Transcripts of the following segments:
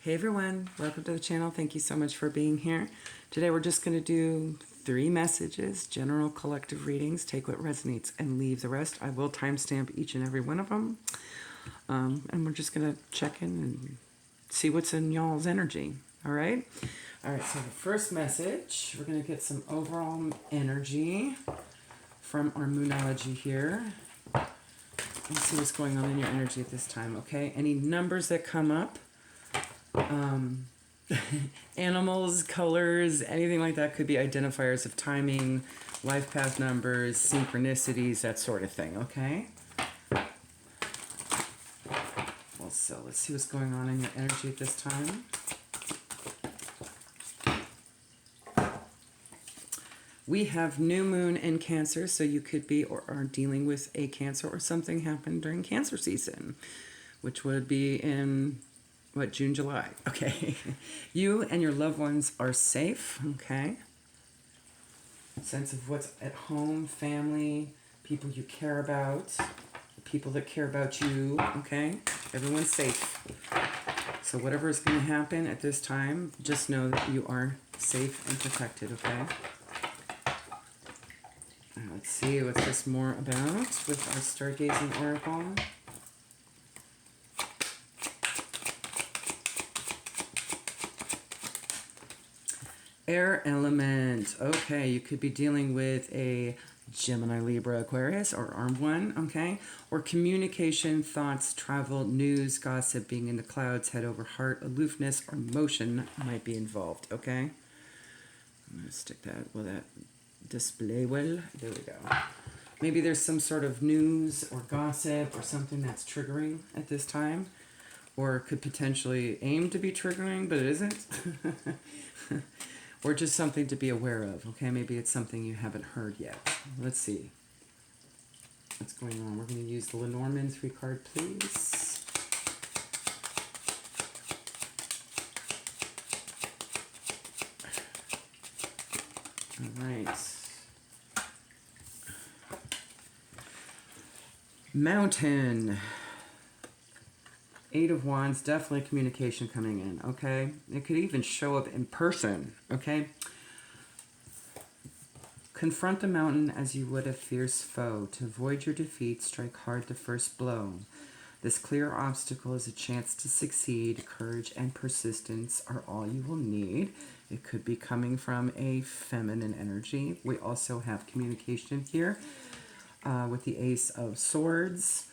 Hey everyone, welcome to the channel. Thank you so much for being here. Today we're just going to do 3 messages, general collective readings. Take what resonates and leave the rest. I will timestamp each and every one of them. And we're just going to check in and see what's in y'all's energy. All right? All right, so the first message, we're going to get some overall energy from our Moonology here. Let's see what's going on in your energy at this time, okay? Any numbers that come up, animals, colors, anything like that could be identifiers of timing, life path numbers, synchronicities, that sort of thing, okay? Well, so let's see what's going on in your energy at this time. We have new moon in Cancer, so you could be or are dealing with a Cancer or something happened during Cancer season, which would be in June, July. Okay. You and your loved ones are safe. Okay. Sense of what's at home, family, people you care about, people that care about you. Okay. Everyone's safe. So whatever is going to happen at this time, just know that you are safe and protected. Okay. Let's see what's this more about with our stargazing oracle. Air element. Okay, you could be dealing with a Gemini, Libra, Aquarius, or armed one, okay? Or communication, thoughts, travel, news, gossip, being in the clouds, head over heart, aloofness, or motion might be involved, okay? I'm going to stick that, will that display well? There we go. Maybe there's some sort of news or gossip or something that's triggering at this time, or could potentially aim to be triggering, but it isn't. Or just something to be aware of, okay? Maybe it's something you haven't heard yet. Let's see what's going on. We're going to use the Lenormand 3-card, please. All right. Mountain. 8 of Wands, definitely communication coming in, okay? It could even show up in person, okay? Confront the mountain as you would a fierce foe. To avoid your defeat, strike hard the first blow. This clear obstacle is a chance to succeed. Courage and persistence are all you will need. It could be coming from a feminine energy. We also have communication here with the Ace of Swords.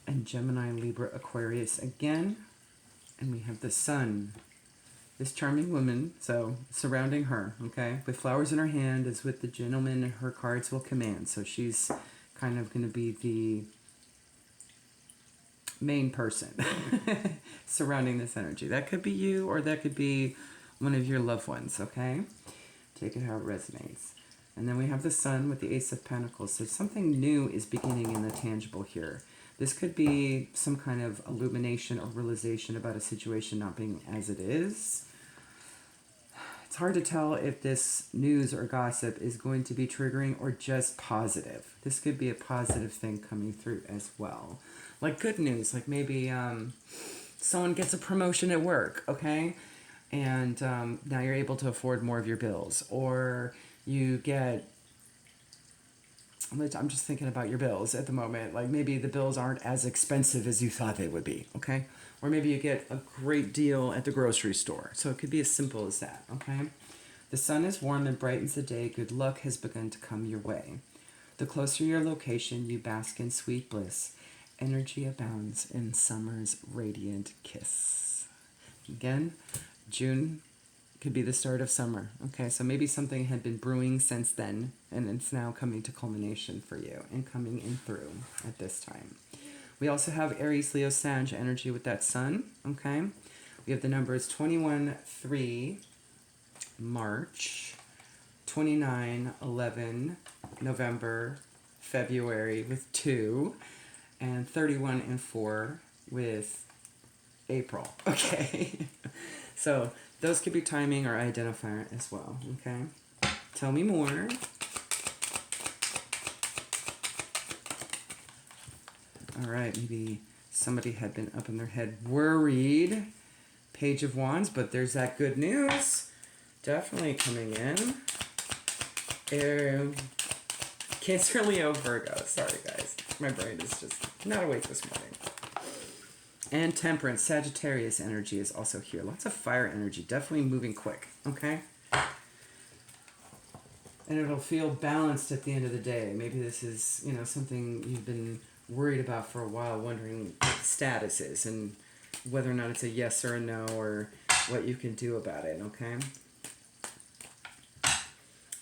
And Gemini, Libra, Aquarius again. And we have the Sun. This charming woman, so surrounding her, okay? With flowers in her hand, as with the gentleman her cards will command. So she's kind of going to be the main person surrounding this energy. That could be you, or that could be one of your loved ones, okay? Take it how it resonates. And then we have the Sun with the Ace of Pentacles. So something new is beginning in the tangible here. This could be some kind of illumination or realization about a situation not being as it is. It's hard to tell if this news or gossip is going to be triggering or just positive. This could be a positive thing coming through as well. Like good news, like maybe someone gets a promotion at work, okay? And now you're able to afford more of your bills. Or you get... I'm just thinking about your bills at the moment. Like maybe the bills aren't as expensive as you thought they would be, okay? Or maybe you get a great deal at the grocery store. So it could be as simple as that, okay? The sun is warm and brightens the day. Good luck has begun to come your way. The closer your location, you bask in sweet bliss. Energy abounds in summer's radiant kiss. Again, June could be the start of summer. Okay, so maybe something had been brewing since then, and it's now coming to culmination for you and coming in through at this time. We also have Aries, Leo, Sag energy with that sun. Okay, we have the numbers 21, 3, March, 29, 11, November, February with 2, and 31 and 4 with April. Okay, so those could be timing or identifier as well, okay? Tell me more. All right, maybe somebody had been up in their head worried Page of Wands, but there's that good news definitely coming in. Cancer, Leo, Virgo. Sorry, guys. My brain is just not awake this morning. And Temperance, Sagittarius energy is also here. Lots of fire energy, definitely moving quick, okay? And it'll feel balanced at the end of the day. Maybe this is, you know, something you've been worried about for a while, wondering what the status is and whether or not it's a yes or a no or what you can do about it, okay?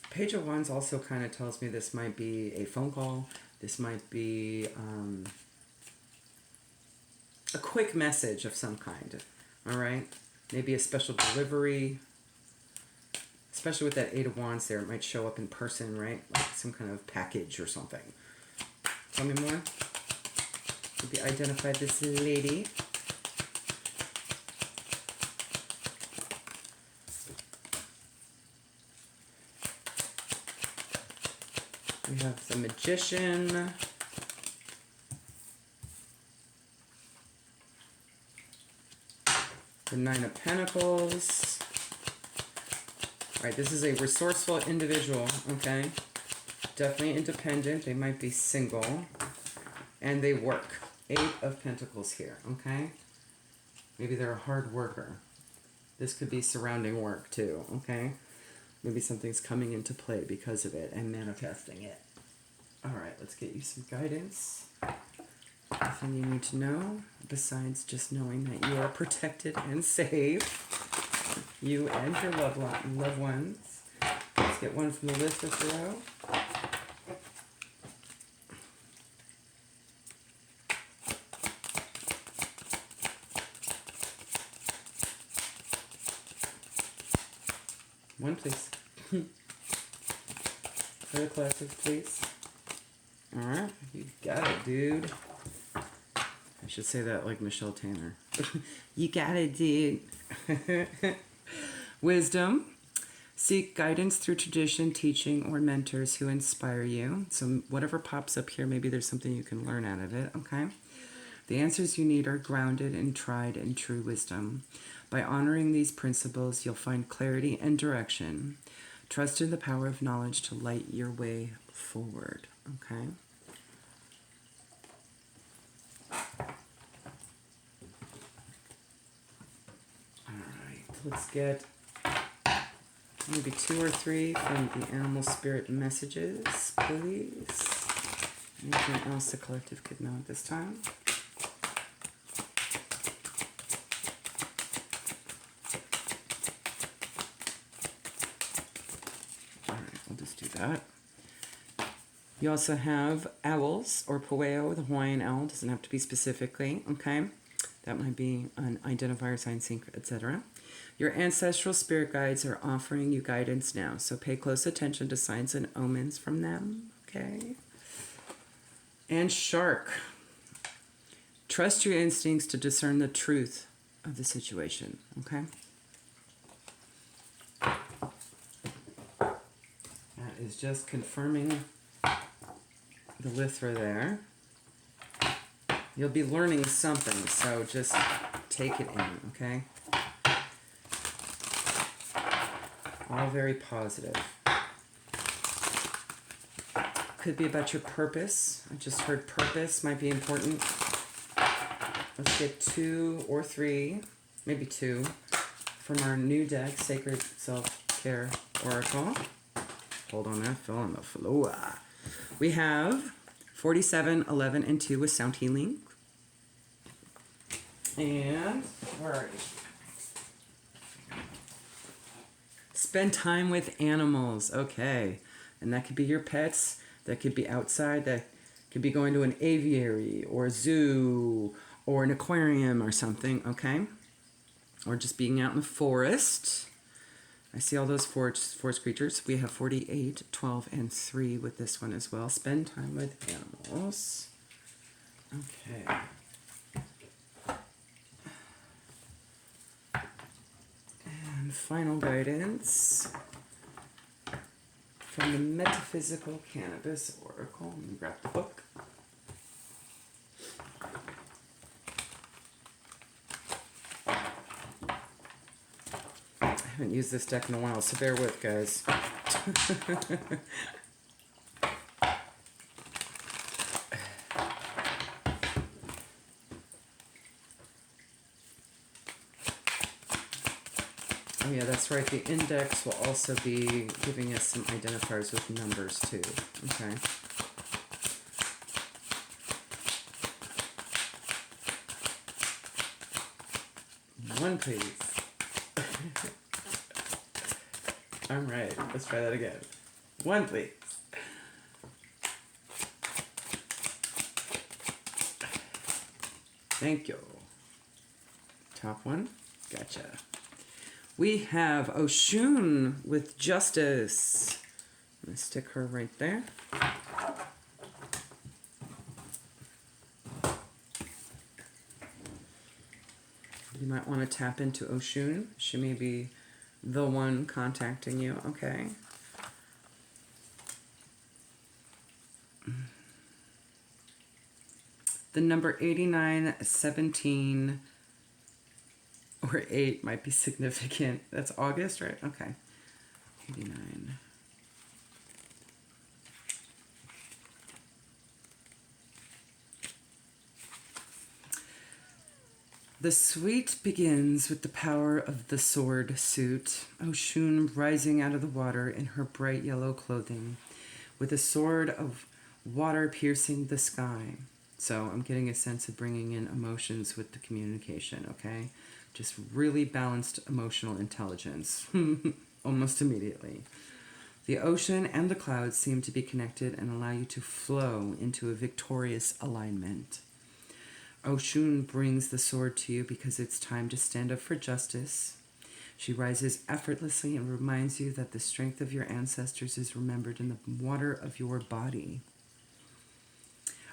Page of Wands also kind of tells me this might be a phone call. This might be a quick message of some kind, all right? Maybe a special delivery. Especially with that Eight of Wands there, it might show up in person, right? Like some kind of package or something. Tell me more. Maybe identify this lady. We have the Magician. The Nine of Pentacles. All right, this is a resourceful individual, okay? Definitely independent. They might be single. And they work. Eight of Pentacles here, okay? Maybe they're a hard worker. This could be surrounding work too, okay? Maybe something's coming into play because of it and manifesting it. All right, let's get you some guidance. Nothing you need to know besides just knowing that you are protected and safe. You and your loved ones. Let's get one from the list of throw. One, please. For the collective, please. All right, you got it, dude. I should say that like Michelle Tanner. You got it, dude. Wisdom. Seek guidance through tradition, teaching, or mentors who inspire you. So whatever pops up here, maybe there's something you can learn out of it, okay? The answers you need are grounded in tried and true wisdom. By honoring these principles, you'll find clarity and direction. Trust in the power of knowledge to light your way forward, okay? All right, let's get maybe 2 or 3 from the animal spirit messages, please. Anything else the collective could know at this time? All right, we'll just do that. You also have owls or pueo, the Hawaiian owl. Doesn't have to be specifically, okay? That might be an identifier, sign, sync, etc. Your ancestral spirit guides are offering you guidance now, so pay close attention to signs and omens from them, okay? And shark. Trust your instincts to discern the truth of the situation, okay? That is just confirming the Lithra there. You'll be learning something, so just take it in, okay? All very positive. Could be about your purpose. I just heard purpose might be important. Let's get 2 or 3, maybe 2, from our new deck, Sacred Self-Care Oracle. Hold on, that fell on the floor. We have 47, 11, and 2 with sound healing. And where are you? Spend time with animals. Okay. And that could be your pets. That could be outside. That could be going to an aviary or a zoo or an aquarium or something. Okay. Or just being out in the forest. I see all those forest creatures. We have 48, 12, and 3 with this one as well. Spend time with animals. Okay. And final guidance from the Metaphysical Cannabis Oracle. Let me grab the book. haven't used this deck in a while, so bear with, guys. Oh yeah, that's right. The index will also be giving us some identifiers with numbers too. Okay. One, please. All right, let's try that again. One, please. Thank you. Top one. Gotcha. We have Oshun with justice. I'm going to stick her right there. You might want to tap into Oshun. She may be the one contacting you. Okay. The number 89, 17, or 8 might be significant. That's August, right? Okay. 89. The suite begins with the power of the sword suit, Oshun rising out of the water in her bright yellow clothing, with a sword of water piercing the sky. So I'm getting a sense of bringing in emotions with the communication, okay? Just really balanced emotional intelligence, almost immediately. The ocean and the clouds seem to be connected and allow you to flow into a victorious alignment. Oshun brings the sword to you because it's time to stand up for justice. She rises effortlessly and reminds you that the strength of your ancestors is remembered in the water of your body.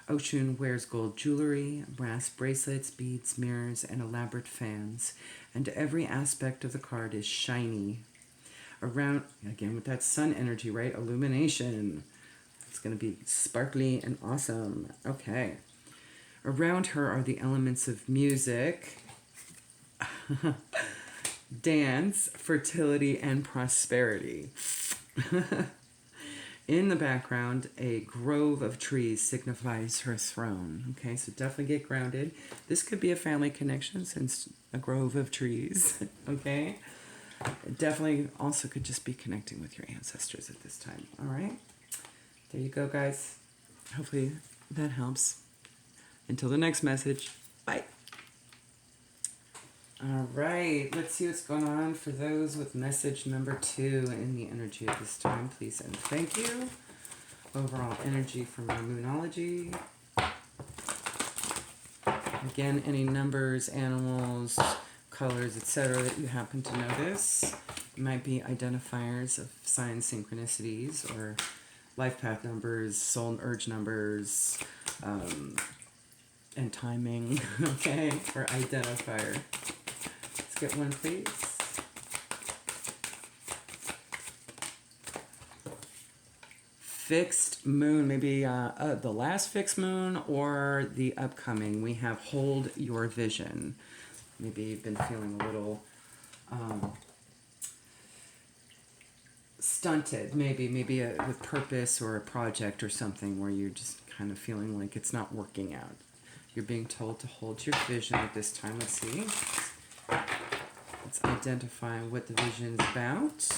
Oshun wears gold jewelry, brass bracelets, beads, mirrors, and elaborate fans, and every aspect of the card is shiny. Around, again with that sun energy, right? Illumination. It's going to be sparkly and awesome. Okay. Around her are the elements of music, dance, fertility, and prosperity. In the background, a grove of trees signifies her throne. Okay, so definitely get grounded. This could be a family connection since a grove of trees. Okay, it definitely also could just be connecting with your ancestors at this time. All right, there you go, guys. Hopefully that helps. Until the next message, bye. All right, let's see what's going on for those with message number 2 in the energy at this time, please and thank you. Overall energy from your Moonology. Again, any numbers, animals, colors, etc. that you happen to notice. It might be identifiers of sign synchronicities or life path numbers, soul urge numbers, and timing, okay, or identifier. Let's get one, please. Fixed moon, maybe the last fixed moon or the upcoming. We have hold your vision. Maybe you've been feeling a little stunted, maybe with purpose or a project or something where you're just kind of feeling like it's not working out. You're being told to hold your vision at this time. Let's see. Let's identify what the vision is about.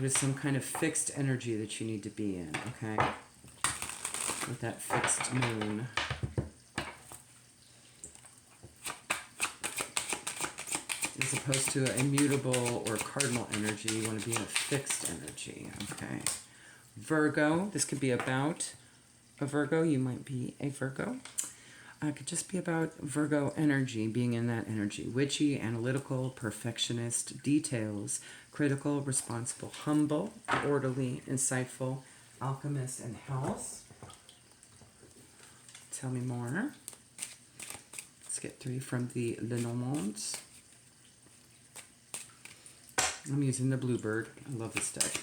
There's some kind of fixed energy that you need to be in, okay? With that fixed moon. As opposed to a immutable or cardinal energy, you want to be in a fixed energy, okay? Virgo, this could be about a Virgo. You might be a Virgo. It could just be about Virgo energy, being in that energy. Witchy, analytical, perfectionist, details, critical, responsible, humble, orderly, insightful, alchemist, and health. Tell me more. Let's get 3 from the Lenormand. I'm using the Bluebird. I love this deck.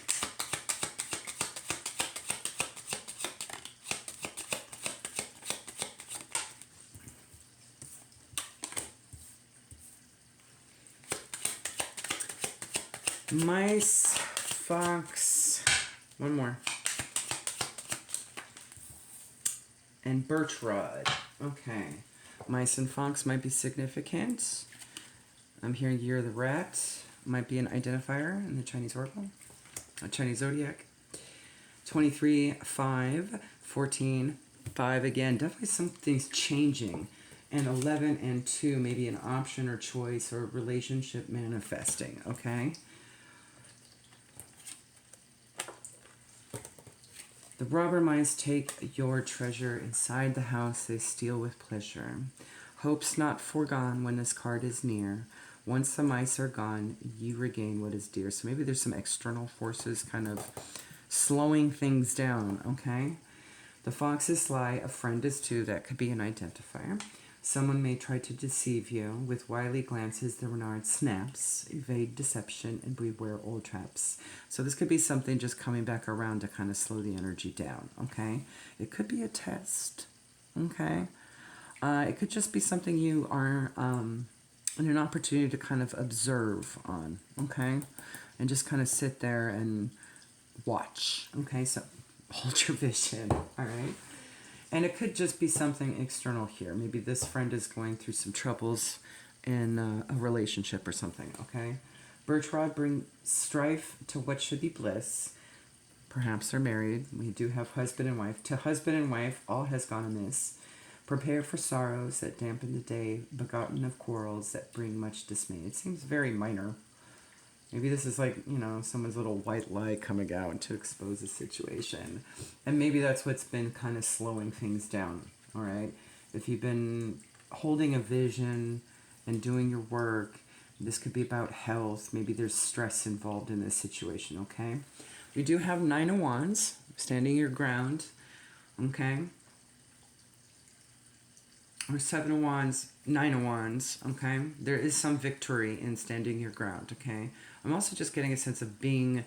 Mice, fox, one more. And birch rod. Okay. Mice and fox might be significant. I'm hearing year of the rat. Might be an identifier in the Chinese oracle. Chinese zodiac. 23, 5, 14, 5 again. Definitely something's changing. And 11 and 2, maybe an option or choice or relationship manifesting. Okay. The robber mice take your treasure inside the house, they steal with pleasure. Hopes not foregone when this card is near. Once the mice are gone, you regain what is dear. So maybe there's some external forces kind of slowing things down, okay? The fox is sly, a friend is too. That could be an identifier. Someone may try to deceive you. With wily glances, the renard snaps. Evade deception and beware old traps. So this could be something just coming back around to kind of slow the energy down, okay? It could be a test, okay? It could just be something you are, an opportunity to kind of observe on, okay? And just kind of sit there and watch, okay? So hold your vision, all right? And it could just be something external here. Maybe this friend is going through some troubles in a relationship or something, okay? Birch rod brings strife to what should be bliss. Perhaps they're married. We do have husband and wife. To husband and wife, all has gone amiss. Prepare for sorrows that dampen the day, begotten of quarrels that bring much dismay. It seems very minor. Maybe this is like, you know, someone's little white lie coming out to expose a situation. And maybe that's what's been kind of slowing things down, all right? If you've been holding a vision and doing your work, this could be about health. Maybe there's stress involved in this situation, okay? We do have 9 of Wands, standing your ground, okay? Or 7 of Wands, 9 of Wands, okay? There is some victory in standing your ground, okay? I'm also just getting a sense of being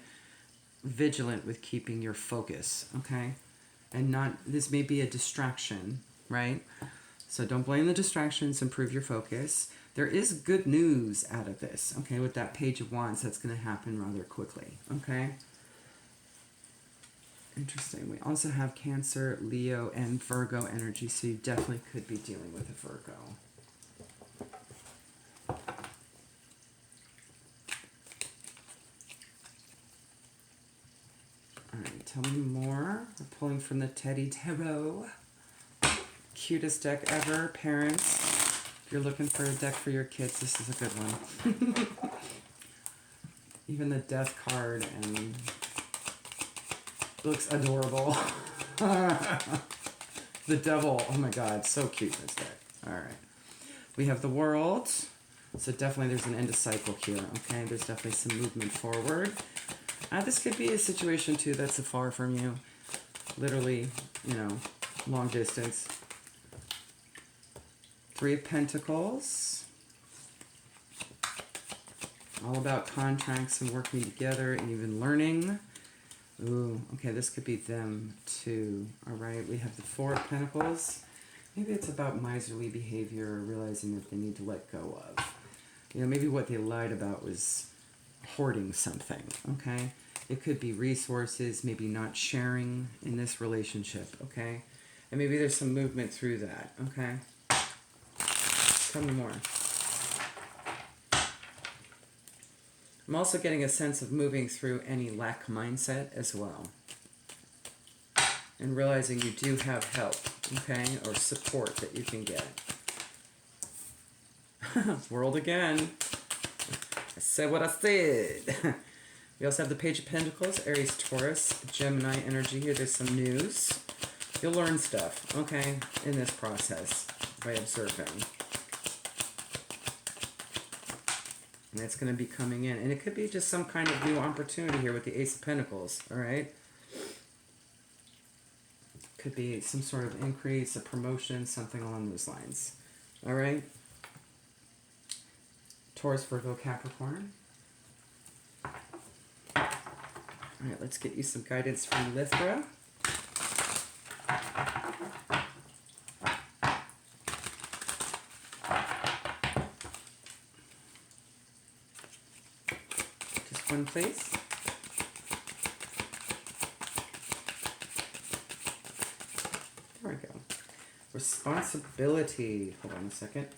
vigilant with keeping your focus, okay? And not, this may be a distraction, right? So don't blame the distractions, improve your focus. There is good news out of this, okay? With that Page of Wands, that's going to happen rather quickly, okay? Interesting. We also have Cancer, Leo, and Virgo energy, so you definitely could be dealing with a Virgo. All right, tell me more. We're pulling from the Teddy Tarot. Cutest deck ever. Parents, if you're looking for a deck for your kids, this is a good one. Even the Death card and looks adorable. The Devil, oh my god, so cute, this deck. All right. We have the World. So definitely there's an end of cycle here, okay? There's definitely some movement forward. This could be a situation, too, that's far from you. Literally, you know, long distance. 3 of Pentacles. All about contracts and working together and even learning. Ooh, okay, this could be them, too. All right, we have the 4 of Pentacles. Maybe it's about miserly behavior or realizing that they need to let go of. You know, maybe what they lied about was hoarding something, okay? It could be resources, maybe not sharing in this relationship, okay? And maybe there's some movement through that, okay? Tell me more. I'm also getting a sense of moving through any lack mindset as well. And realizing you do have help, okay? Or support that you can get. World again. I said what I said. We also have the Page of Pentacles, Aries, Taurus, Gemini energy here. There's some news. You'll learn stuff, okay, in this process by observing. And it's going to be coming in. And it could be just some kind of new opportunity here with the Ace of Pentacles, all right? Could be some sort of increase, a promotion, something along those lines, all right? Taurus, Virgo, Capricorn. All right, let's get you some guidance from Libra. Just One, please. There we go. Responsibility. Hold on a second.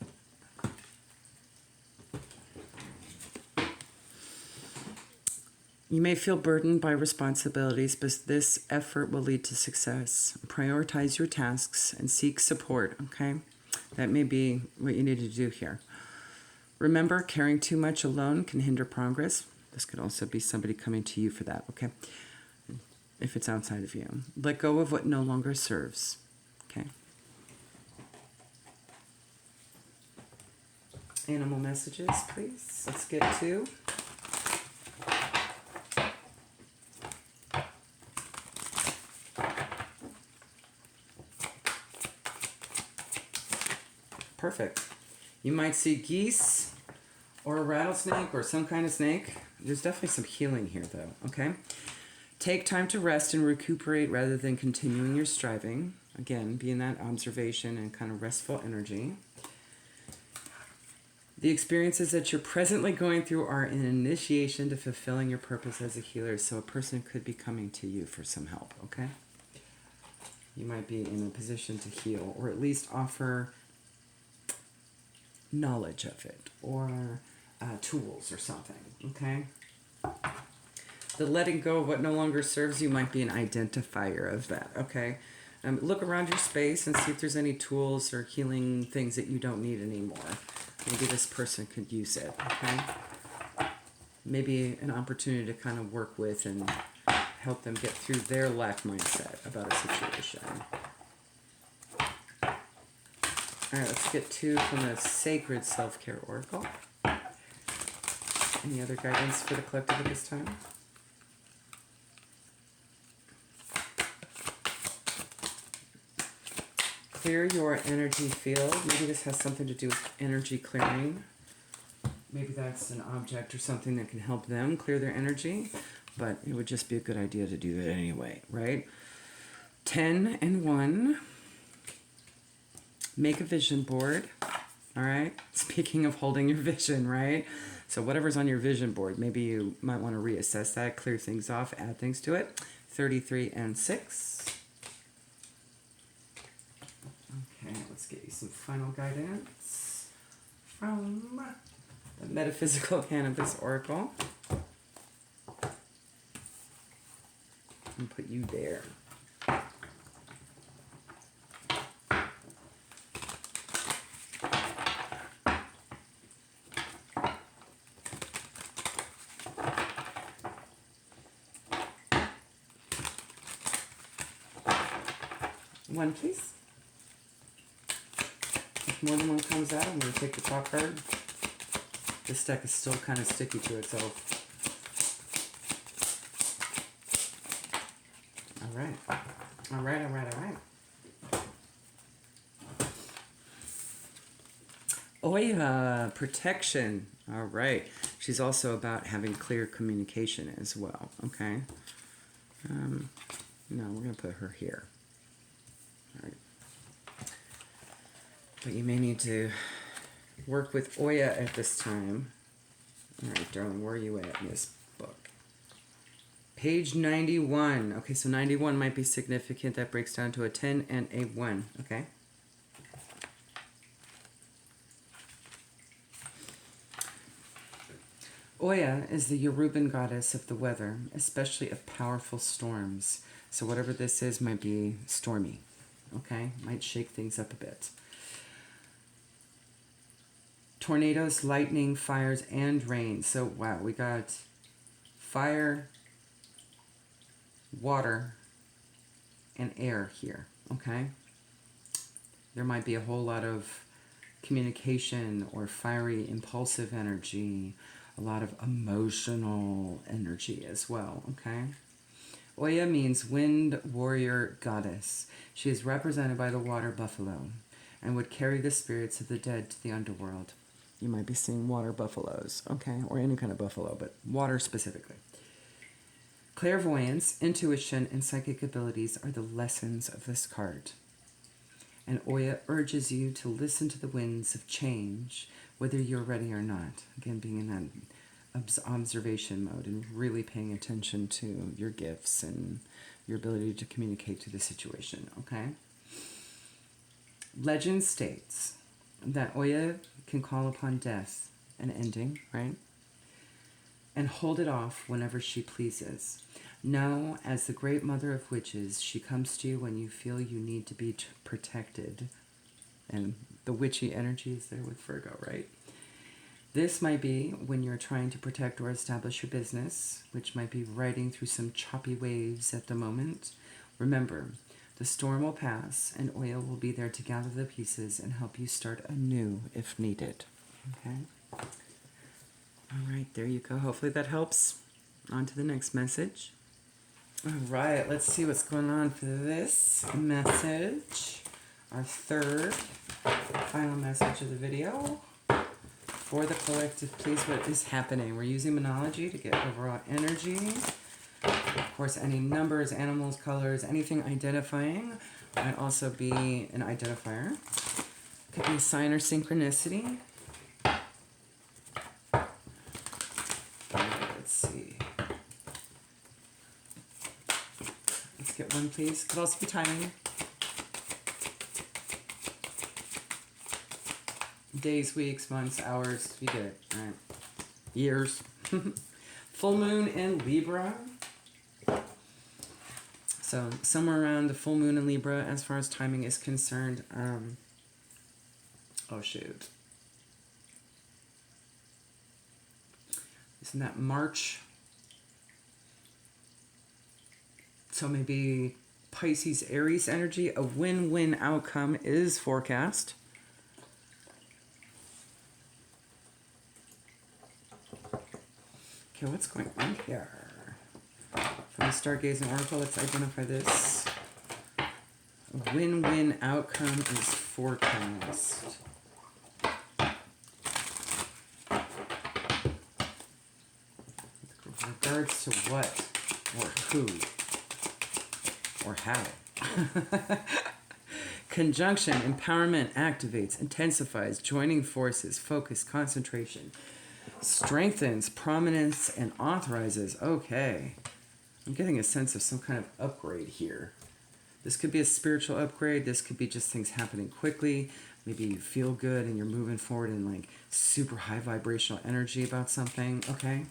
You may feel burdened by responsibilities, but this effort will lead to success. Prioritize your tasks and seek support, okay? That may be what you need to do here. Remember, carrying too much alone can hinder progress. This could also be somebody coming to you for that, okay? If it's outside of you. Let go of what no longer serves, okay? Animal messages, please. Let's get to... Perfect. You might see geese or a rattlesnake or some kind of snake. There's definitely some healing here, though, okay? Take time to rest and recuperate rather than continuing your striving. Again, be in that observation and kind of restful energy. The experiences that you're presently going through are an initiation to fulfilling your purpose as a healer, so a person could be coming to you for some help, okay? You might be in a position to heal or at least offer knowledge of it or tools or something, okay? The letting go of what no longer serves you might be an identifier of that, okay? Look around your space and see if there's any tools or healing things that you don't need anymore. Maybe this person could use it, okay? Maybe an opportunity to kind of work with and help them get through their lack mindset about a situation. All right, let's get two from the Sacred Self-Care Oracle. Any other guidance for the collective at this time? Clear your energy field. Maybe this has something to do with energy clearing. Maybe that's an object or something that can help them clear their energy, but it would just be a good idea to do that anyway, right? 10 and 1. Make a vision board, all right? Speaking of holding your vision, right? So whatever's on your vision board, maybe you might want to reassess that, clear things off, add things to it. 33 and 6. Okay, let's get you some final guidance from the Metaphysical Cannabis Oracle. And put you there. One, please. If more than one comes out, I'm going to take the top card. This deck is still kind of sticky to itself. All right. All right, all right, all right. Oh yeah, protection. All right. She's also about having clear communication as well, okay? No, we're going to put her here. All right. But you may need to work with Oya at this time. All right, darling, where are you at in this book? Page 91. Okay, so 91 might be significant. That breaks down to a 10 and a 1, okay? Oya is the Yoruban goddess of the weather, especially of powerful storms. So whatever this is might be stormy, okay? Might shake things up a bit. Tornadoes, lightning, fires, and rain. So, wow, we got fire, water, and air here, okay? There might be a whole lot of communication or fiery, impulsive energy, a lot of emotional energy as well, okay? Oya means wind warrior goddess. She is represented by the water buffalo and would carry the spirits of the dead to the underworld. You might be seeing water buffaloes, okay? Or any kind of buffalo, but water specifically. Clairvoyance, intuition, and psychic abilities are the lessons of this card. And Oya urges you to listen to the winds of change, whether you're ready or not. Again, being in that observation mode and really paying attention to your gifts and your ability to communicate to the situation, okay? Legend states that Oya can call upon death, an ending, right? And hold it off whenever she pleases. Know, as the great mother of witches, she comes to you when you feel you need to be protected. And the witchy energy is there with Virgo, right? This might be when you're trying to protect or establish your business, which might be riding through some choppy waves at the moment. Remember, the storm will pass and Oya will be there to gather the pieces and help you start anew if needed. Okay? All right, there you go. Hopefully that helps. On to the next message. All right, let's see what's going on for this message. Our third, final message of the video. For the collective, please, what is happening? We're using Monology to get overall energy. Of course, any numbers, animals, colors, anything identifying might also be an identifier. Could be a sign or synchronicity. Let's see. Let's get one, please. Could also be timing. Days, weeks, months, hours, you get it, all right? Years. Full moon in Libra. So somewhere around the full moon in Libra as far as timing is concerned. Oh shoot. Isn't that March? So maybe Pisces, Aries energy. A win-win outcome is forecast. Okay, what's going on here? From the Stargazing Oracle, let's identify this. A win-win outcome is forecast. With regards to what, or who, or how. Conjunction, empowerment, activates, intensifies, joining forces, focus, concentration. Strengthens, prominence, and authorizes. Okay. I'm getting a sense of some kind of upgrade here. This could be a spiritual upgrade. This could be just things happening quickly. Maybe you feel good and you're moving forward in like super high vibrational energy about something. Okay.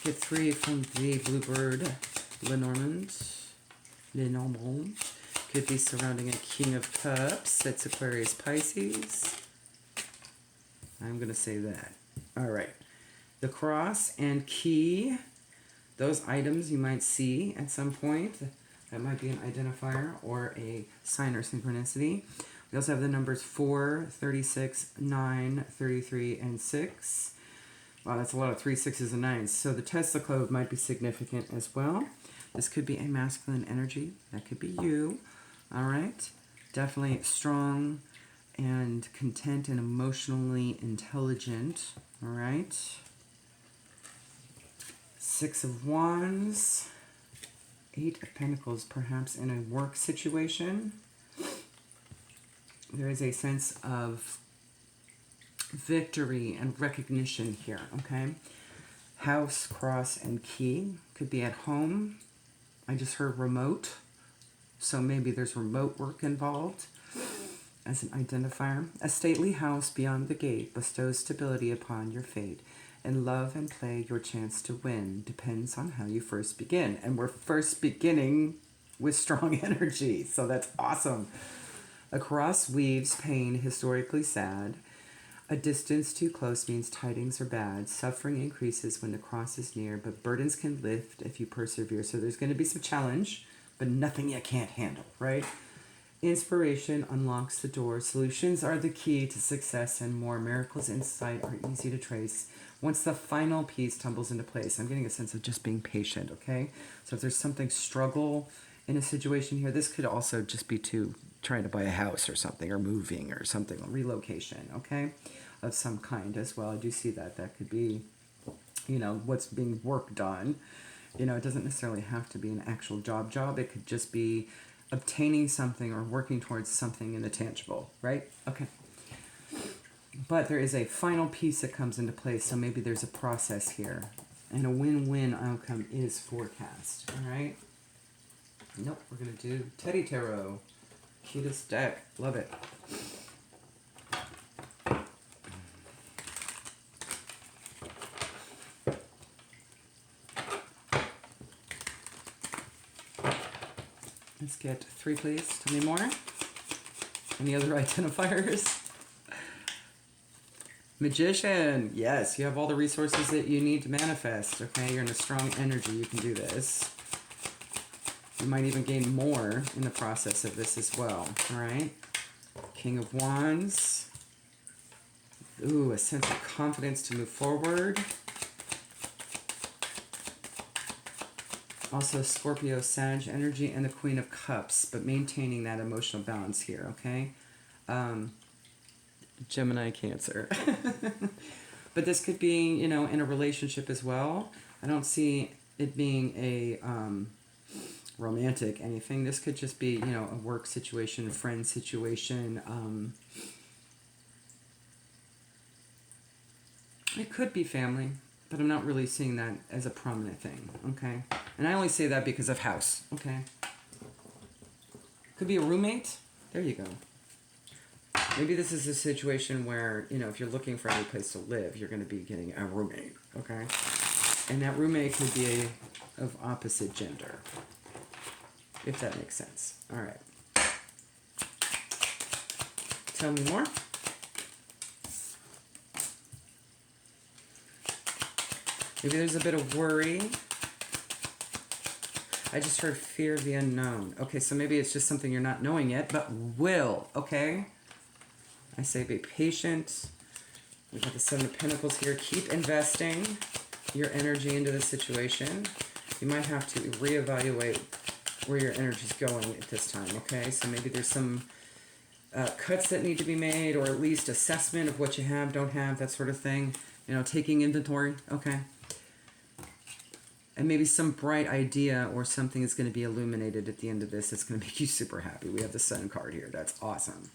Get 3 from the Bluebird Lenormand. Lenormand. Could be surrounding a King of Cups. That's Aquarius, Pisces. I'm going to say that. All right. The cross and key, those items you might see at some point. That might be an identifier or a sign or synchronicity. We also have the numbers 4, 36, 9, 33, and 6. Wow, that's a lot of 3, 6s, and 9s. So the Tesla code might be significant as well. This could be a masculine energy. That could be you. All right. Definitely strong and content and emotionally intelligent. All right. 6 of Wands. 8 of Pentacles, perhaps in a work situation. There is a sense of victory and recognition here, okay? House, cross, and key. Could be at home. I just heard remote. So maybe there's remote work involved. As an identifier, a stately house beyond the gate bestows stability upon your fate. In love and play, your chance to win depends on how you first begin. And we're first beginning with strong energy, so that's awesome. A cross weaves pain, historically sad. A distance too close means tidings are bad. Suffering increases when the cross is near, but burdens can lift if you persevere. So there's going to be some challenge, but nothing you can't handle, right? Inspiration unlocks the door. Solutions are the key to success and more. Miracles in sight are easy to trace. Once the final piece tumbles into place, I'm getting a sense of just being patient, okay? So if there's something struggle in a situation here, this could also just be to trying to buy a house or something, or moving or something, relocation, okay? Of some kind as well. I do see that. That could be, you know, what's being worked on. You know, it doesn't necessarily have to be an actual job. It could just be obtaining something or working towards something in the tangible, right? Okay. But there is a final piece that comes into place, so maybe there's a process here. And a win-win outcome is forecast. All right? Nope, we're going to do Teddy Tarot. Cutest deck. Love it. Let's get 3, please. Tell me more. Any other identifiers? Magician. Yes, you have all the resources that you need to manifest. Okay, you're in a strong energy. You can do this. You might even gain more in the process of this as well. All right. King of Wands. Ooh, a sense of confidence to move forward. Also Scorpio, Sag energy, and the Queen of Cups, but maintaining that emotional balance here, okay? Gemini, Cancer. But this could be, you know, in a relationship as well. I don't see it being a romantic anything. This could just be, you know, a work situation, a friend situation. It could be family, but I'm not really seeing that as a prominent thing, okay? And I only say that because of house, okay? Could be a roommate. There you go. Maybe this is a situation where, you know, if you're looking for any place to live, you're going to be getting a roommate, okay? And that roommate could be of opposite gender, if that makes sense. All right. Tell me more. Maybe there's a bit of worry. I just heard fear of the unknown. Okay, so maybe it's just something you're not knowing yet, but will, okay? I say be patient. We've got the Seven of Pentacles here. Keep investing your energy into the situation. You might have to reevaluate where your energy's going at this time, okay? So maybe there's some cuts that need to be made, or at least assessment of what you have, don't have, that sort of thing. You know, taking inventory, okay? And maybe some bright idea or something is going to be illuminated at the end of this that's going to make you super happy. We have the Sun card here. That's awesome.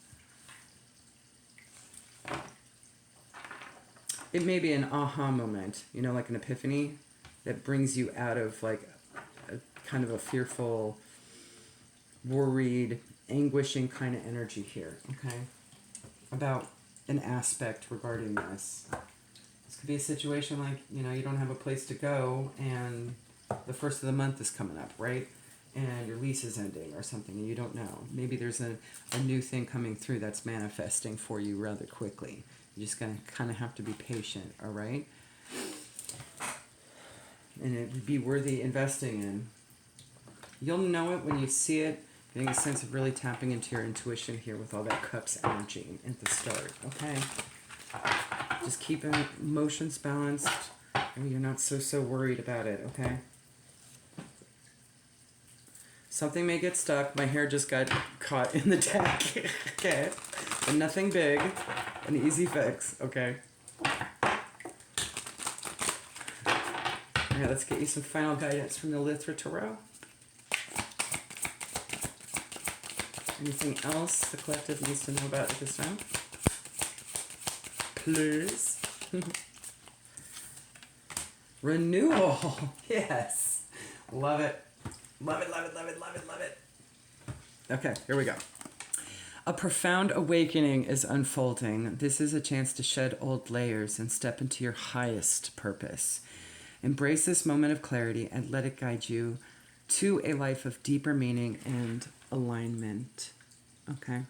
It may be an aha moment, you know, like an epiphany that brings you out of like a kind of a fearful, worried, anguishing kind of energy here, okay? About an aspect regarding this. This could be a situation like, you know, you don't have a place to go and the first of the month is coming up, right? And your lease is ending or something and you don't know. Maybe there's a new thing coming through that's manifesting for you rather quickly. You're just going to kind of have to be patient, all right? And it would be worthy investing in. You'll know it when you see it, getting a sense of really tapping into your intuition here with all that Cups energy at the start, okay? Just keep emotions balanced, and you're not so worried about it, okay? Something may get stuck. My hair just got caught in the deck, okay? And nothing big, an easy fix, okay? All right, let's get you some final guidance from the Lithra Tarot. Anything else the collective needs to know about at this time? Please. Renewal. Yes. Love it. Love it, love it, love it, love it, love it. Okay, here we go. A profound awakening is unfolding. This is a chance to shed old layers and step into your highest purpose. Embrace this moment of clarity and let it guide you to a life of deeper meaning and alignment. Okay?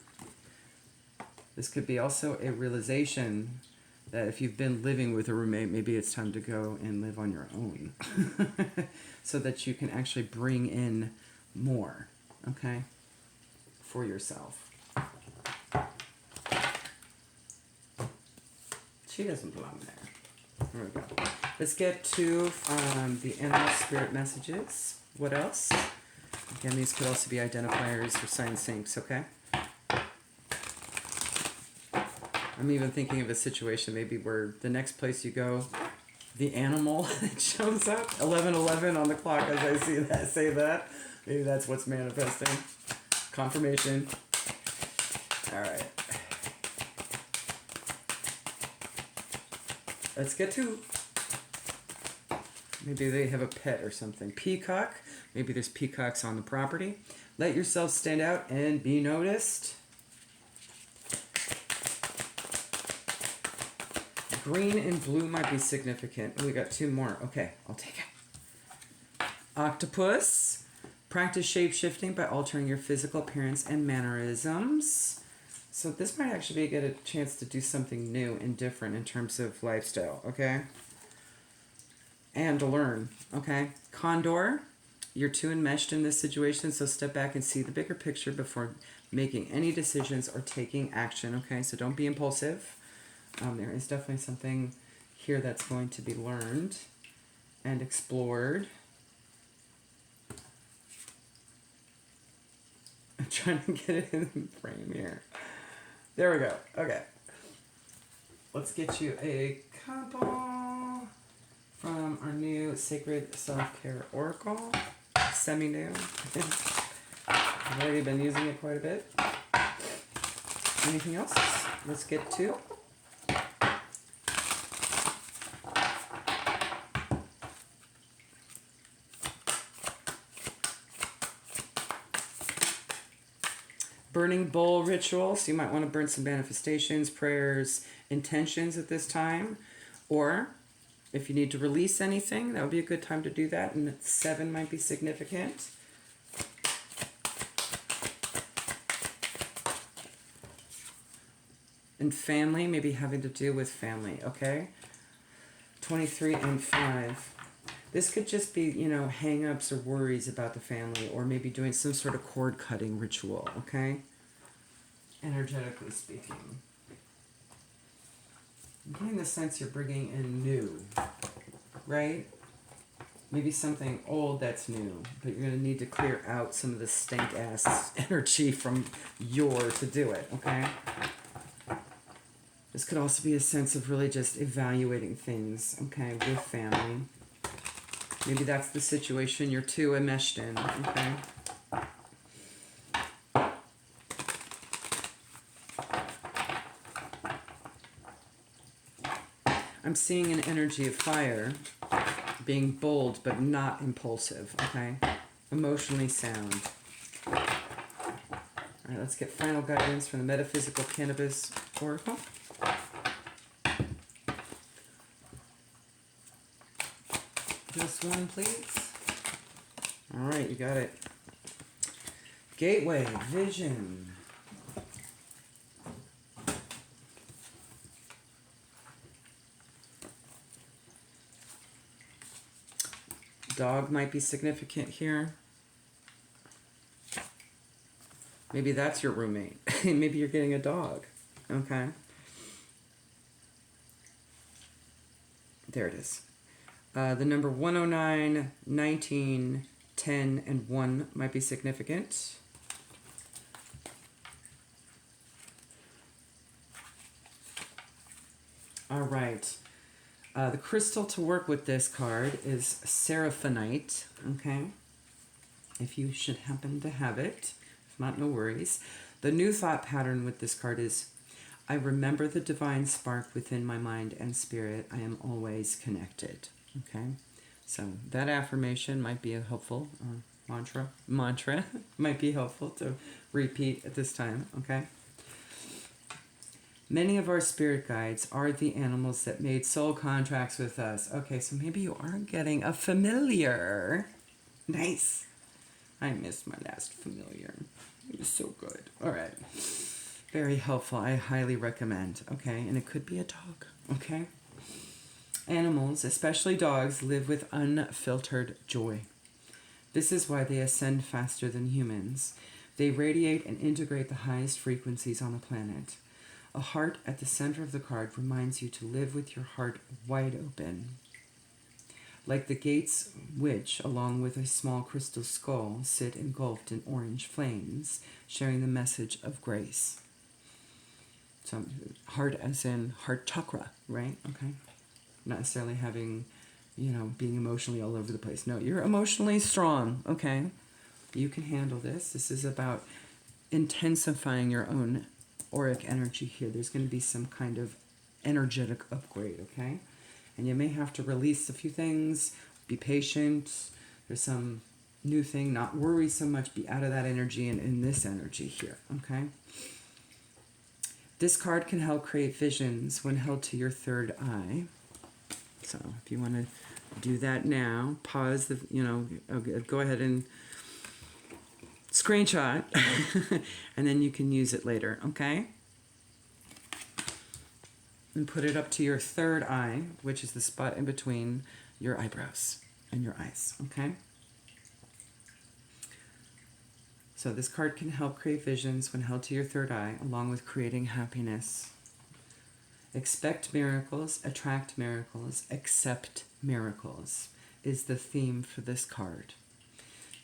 This could be also a realization that if you've been living with a roommate, maybe it's time to go and live on your own so that you can actually bring in more, okay, for yourself. She doesn't belong there. There we go. Let's get to the animal spirit messages. What else? Again, these could also be identifiers for sign syncs, okay? I'm even thinking of a situation maybe where the next place you go, the animal that shows up, 11:11 on the clock as I see that, say that. Maybe that's what's manifesting. Confirmation. All right. Let's get to... Maybe they have a pet or something. Peacock. Maybe there's peacocks on the property. Let yourself stand out and be noticed. Green and blue might be significant. We got 2 more. Okay, I'll take it. Octopus. Practice shape-shifting by altering your physical appearance and mannerisms. So this might actually be a good chance to do something new and different in terms of lifestyle, okay? And to learn, okay? Condor. You're too enmeshed in this situation, so step back and see the bigger picture before making any decisions or taking action, okay? So don't be impulsive. There is definitely something here that's going to be learned and explored. I'm trying to get it in the frame here. There we go. Okay. Let's get you a couple from our new Sacred Self-Care Oracle. Semi-new. I've already been using it quite a bit. Anything else? Let's get to... Burning bowl ritual. So you might want to burn some manifestations, prayers, intentions at this time. Or if you need to release anything, that would be a good time to do that. And 7 might be significant. And family, maybe having to do with family, okay? 23 and 5. This could just be, you know, hang-ups or worries about the family, or maybe doing some sort of cord-cutting ritual, okay? Energetically speaking. I'm getting the sense you're bringing in new, right? Maybe something old that's new, but you're going to need to clear out some of the stank-ass energy from to do it, okay? This could also be a sense of really just evaluating things, okay, with family. Maybe that's the situation you're too enmeshed in, okay? I'm seeing an energy of fire, being bold but not impulsive, okay? Emotionally sound. All right, let's get final guidance from the Metaphysical Cannabis Oracle. Just one, please. All right, you got it. Gateway, vision. Dog might be significant here. Maybe that's your roommate. Maybe you're getting a dog. Okay. There it is. The number 109, 19, 10, and 1 might be significant. All right. The crystal to work with this card is Seraphinite, okay? If you should happen to have it. If not, no worries. The new thought pattern with this card is, I remember the divine spark within my mind and spirit. I am always connected, okay? So that affirmation might be a helpful mantra might be helpful to repeat at this time, okay? Many of our spirit guides are the animals that made soul contracts with us. Okay, so maybe you are getting a familiar. Nice. I missed my last familiar. It was so good. All right. Very helpful. I highly recommend. Okay, and it could be a dog. Okay. Animals, especially dogs, live with unfiltered joy. This is why they ascend faster than humans. They radiate and integrate the highest frequencies on the planet. A heart at the center of the card reminds you to live with your heart wide open. Like the gates which, along with a small crystal skull, sit engulfed in orange flames, sharing the message of grace. So heart as in heart chakra, right? Okay. Not necessarily having, being emotionally all over the place. No, you're emotionally strong, okay? You can handle this. This is about intensifying your own auric energy here. There's going to be some kind of energetic upgrade, okay? And you may have to release a few things, be patient. There's some new thing, not worry so much, be out of that energy and in this energy here, okay? This card can help create visions when held to your third eye. So if you want to do that now, pause the, go ahead and screenshot, and then you can use it later, okay? And put it up to your third eye, which is the spot in between your eyebrows and your eyes, okay? So this card can help create visions when held to your third eye, along with creating happiness. Expect miracles, attract miracles, accept miracles is the theme for this card.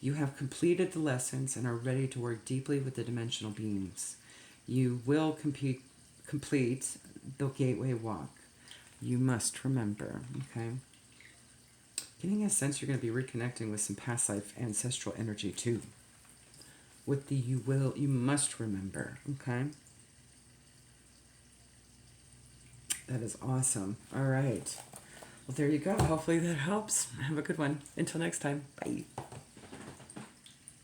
You have completed the lessons and are ready to work deeply with the dimensional beings. You will complete the gateway walk. You must remember, okay? Getting a sense you're going to be reconnecting with some past life ancestral energy too. With the you must remember, okay? That is awesome. All right. Well, there you go. Hopefully that helps. Have a good one. Until next time. Bye.